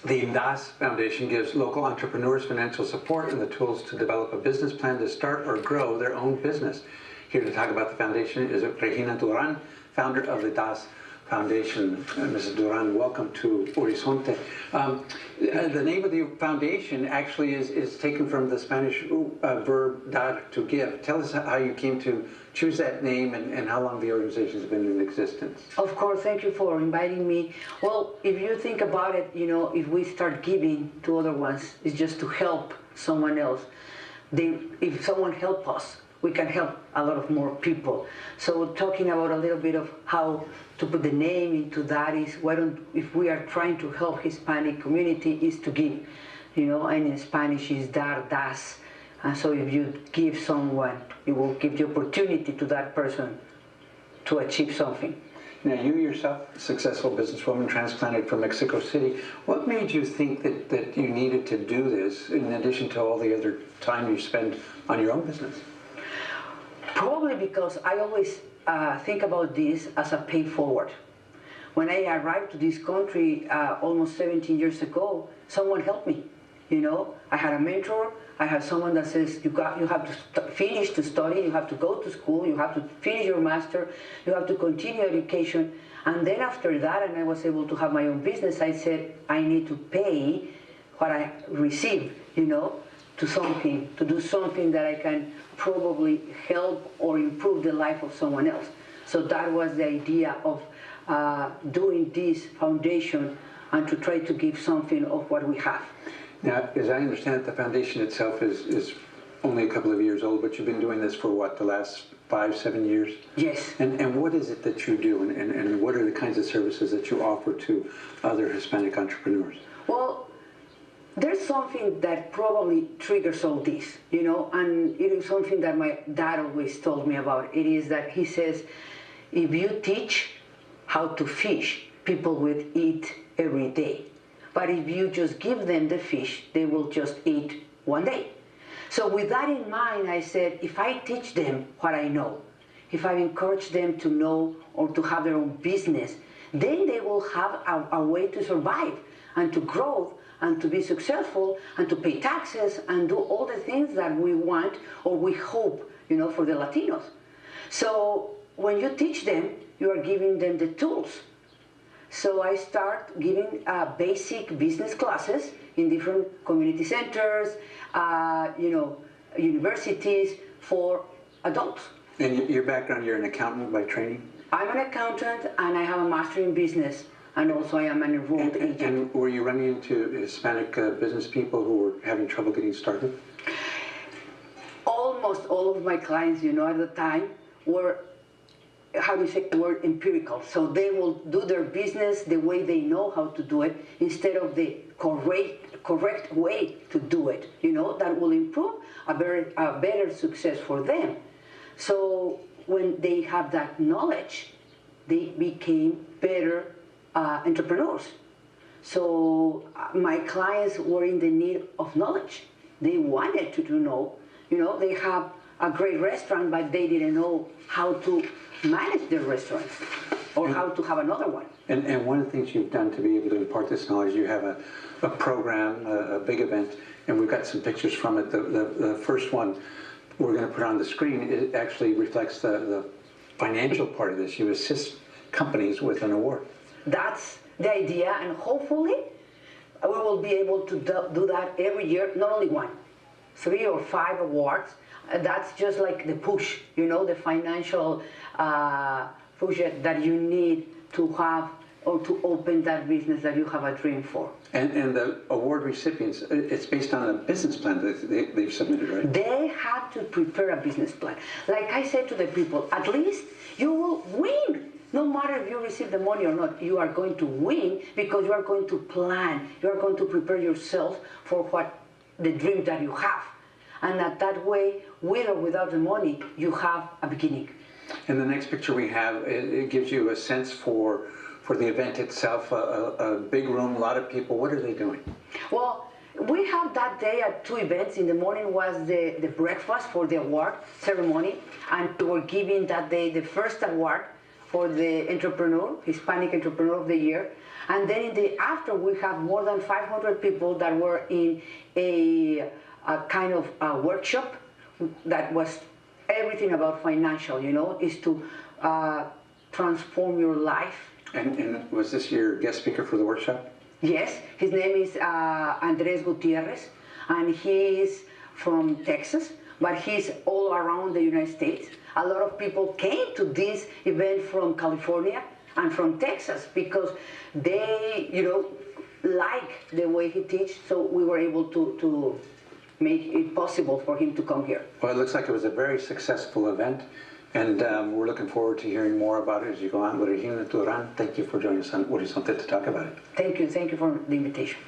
The DAS Foundation gives local entrepreneurs financial support and the tools to develop a business plan to start or grow their own business. Here to talk about the foundation is Regina Duran, founder of the DAS Foundation. Mrs. Duran, welcome to Horizonte. The name of the foundation actually is taken from the Spanish verb dar, to give. Tell us how you came to choose that name and how long the organization has been in existence. Of course, thank you for inviting me. Well, if you think about it, you know, if we start giving to other ones, it's just to help someone else. If someone helps us, we can help a lot of more people. So talking about a little bit of how to put the name into that is, if we are trying to help Hispanic community, is to give, you know, and in Spanish is dar, das. And so if you give someone, it will give the opportunity to that person to achieve something. Now, you yourself, a successful businesswoman transplanted from Mexico City, what made you think that you needed to do this in addition to all the other time you spend on your own business? Probably because I always think about this as a pay forward. When I arrived to this country almost 17 years ago, someone helped me. You know, I had a mentor. I had someone that says you have to finish to study, you have to go to school, you have to finish your master, you have to continue education. And then after that, and I was able to have my own business, I said I need to pay what I receive, you know, to do something that I can probably help or improve the life of someone else. So that was the idea of doing this foundation and to try to give something of what we have. Now, as I understand it, the foundation itself is only a couple of years old, but you've been doing this for what, the last 5-7 years? Yes. And what is it that you do, and what are the kinds of services that you offer to other Hispanic entrepreneurs? Well, there's something that probably triggers all this, you know, and it is something that my dad always told me about. It is that he says, if you teach how to fish, people will eat every day. But if you just give them the fish, they will just eat one day. So with that in mind, I said, if I teach them what I know, if I encourage them to know or to have their own business, then they will have a way to survive and to grow and to be successful and to pay taxes and do all the things that we want or we hope, you know, for the Latinos. So when you teach them, you are giving them the tools. So I start giving basic business classes in different community centers, you know, universities for adults. And your background, you're an accountant by training? I'm an accountant and I have a master in business, and also I am an enrolled agent. And were you running into Hispanic business people who were having trouble getting started? Almost all of my clients, you know, at the time were, how do you say, were empirical. So they will do their business the way they know how to do it instead of the correct way to do it. You know, that will improve a better success for them. So when they have that knowledge, they became better entrepreneurs. So my clients were in the need of knowledge. They wanted to know, you know, they have a great restaurant, but they didn't know how to manage their restaurant or how to have another one. And one of the things you've done to be able to impart this knowledge, you have a program, a big event, and we've got some pictures from it. The first one we're going to put on the screen, it actually reflects the financial part of this. You assist companies with an award. That's the idea, and hopefully we will be able to do that every year, not only one, 3 or 5 awards. That's just like the push, you know, the financial push that you need to have or to open that business that you have a dream for. And the award recipients, it's based on a business plan that they've submitted, right? They have to prepare a business plan. Like I said to the people, at least you will win. No matter if you receive the money or not, you are going to win because you are going to plan. You are going to prepare yourself for the dream that you have. And that way, with or without the money, you have a beginning. And the next picture we have, it gives you a sense for the event itself, a big room, a lot of people. What are they doing? Well, we have that day at 2 events. In the morning was the breakfast for the award ceremony, and we were giving that day the first award for the entrepreneur, Hispanic Entrepreneur of the Year. And then in the after, we have more than 500 people that were in a kind of a workshop that was everything about financial, you know, is to transform your life. And was this your guest speaker for the workshop? Yes, his name is Andres Gutierrez, and he's from Texas, but he's all around the United States. A lot of people came to this event from California and from Texas because they, you know, like the way he teaches, so we were able to make it possible for him to come here. Well, it looks like it was a very successful event, and we're looking forward to hearing more about it as you go on. Regina Duran, thank you for joining us on Horizonte to talk about it. Thank you for the invitation.